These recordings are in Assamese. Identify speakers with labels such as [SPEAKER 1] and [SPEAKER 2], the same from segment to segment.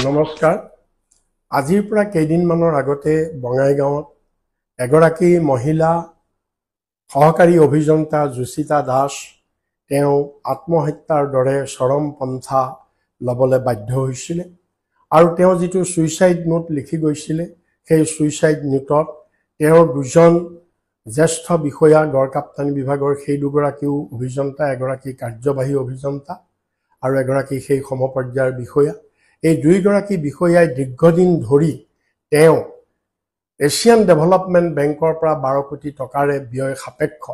[SPEAKER 1] নমস্কাৰ। আজিৰ পৰা কেইদিনমানৰ আগতে বঙাইগাঁৱত এগৰাকী মহিলা সহকাৰী অভিযন্তা যোচিতা দাস তেওঁ আত্মহত্যাৰ দৰে চৰম পন্থা ল'বলৈ বাধ্য হৈছিলে আৰু তেওঁ যিটো সুইচাইড নোট লিখি গৈছিলে সেই সুইচাইড নোটত তেওঁৰ দুজন জ্যেষ্ঠ বিষয়া গড়কাপ্তানি বিভাগৰ সেই দুগৰাকীও অভিযন্তা, এগৰাকী কাৰ্যবাহী অভিযন্তা আৰু এগৰাকী সেই সমপৰ্যায়ৰ বিষয়া, এই দুইগৰাকী বিষয়াই দীৰ্ঘদিন ধৰি তেওঁ এছিয়ান ডেভেলপমেণ্ট বেংকৰ পৰা 12 কোটি টকাৰে ব্যয় সাপেক্ষ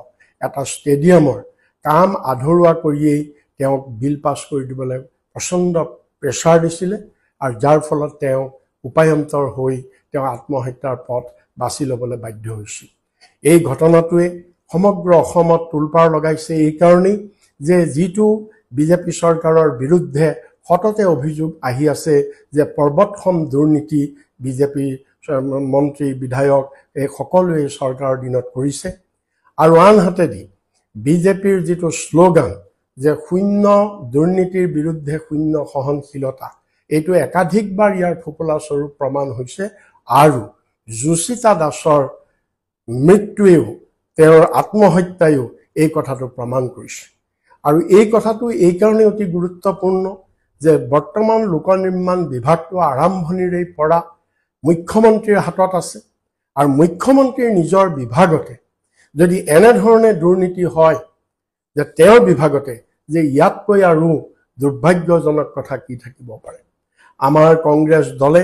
[SPEAKER 1] এটা ষ্টেডিয়ামৰ কাম আধৰুৱা কৰিয়েই তেওঁক বিল পাছ কৰি দিবলৈ প্ৰচণ্ড প্ৰেছাৰ দিছিলে আৰু যাৰ ফলত তেওঁ উপায়ন্তৰ হৈ তেওঁ আত্মহত্যাৰ পথ বাছি ল'বলৈ বাধ্য হৈছিল। এই ঘটনাটোৱে সমগ্ৰ অসমত তোলপাৰ লগাইছে এই কাৰণেই যে যিটো বিজেপি চৰকাৰৰ বিৰুদ্ধে সততে অভিযোগ আহি আছে যে পৰ্বতসম দুৰ্নীতি বিজেপি মন্ত্ৰী বিধায়ক এই সকলোৱে চৰকাৰৰ দিনত কৰিছে আৰু আনহাতেদি বিজেপিৰ যিটো শ্লোগান যে শূন্য দুৰ্নীতিৰ বিৰুদ্ধে শূন্য সহনশীলতা, এইটো একাধিকবাৰ ইয়াৰ ফোপোলা স্বৰূপ প্ৰমাণ হৈছে আৰু যোচিতা দাসৰ মৃত্যুৱেও তেওঁৰ আত্মহত্যায়ো এই কথাটো প্ৰমাণ কৰিছে। আৰু এই কথাটো এই কাৰণে অতি গুৰুত্বপূৰ্ণ যে বৰ্তমান লোক নিৰ্মাণ বিভাগটো আৰম্ভণিৰে পৰা মুখ্যমন্ত্ৰীৰ হাতত আছে আৰু মুখ্যমন্ত্ৰীৰ নিজৰ বিভাগতে যদি এনেধৰণে দুৰ্নীতি হয় যে তেওঁৰ বিভাগতে যে ইয়াতকৈ আৰু দুৰ্ভাগ্যজনক কথা কি থাকিব পাৰে। আমাৰ কংগ্ৰেছ দলে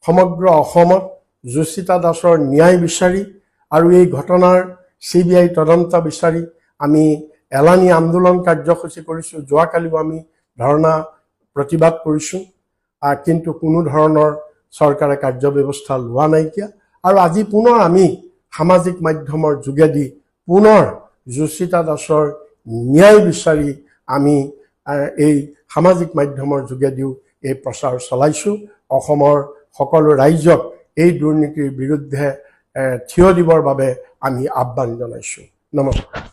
[SPEAKER 1] সমগ্ৰ অসমত যোচিতা দাসৰ ন্যায় বিচাৰি আৰু এই ঘটনাৰ CBI তদন্ত বিচাৰি আমি এলানি আন্দোলন কাৰ্যসূচী কৰিছোঁ। যোৱাকালিও আমি ধৰ্ণা প্ৰতিবাদ কৰিছোঁ, কিন্তু কোনো ধৰণৰ চৰকাৰে কাৰ্যব্যৱস্থা লোৱা নাইকিয়া আৰু আজি পুনৰ আমি সামাজিক মাধ্যমৰ যোগেদি পুনৰ যোচিতা দাসৰ ন্যায় বিচাৰি আমি এই সামাজিক মাধ্যমৰ যোগেদিও এই প্ৰচাৰ চলাইছোঁ। অসমৰ সকলো ৰাইজক এই দুৰ্নীতিৰ বিৰুদ্ধে থিয় দিবৰ বাবে আমি আহ্বান জনাইছোঁ। নমস্কাৰ।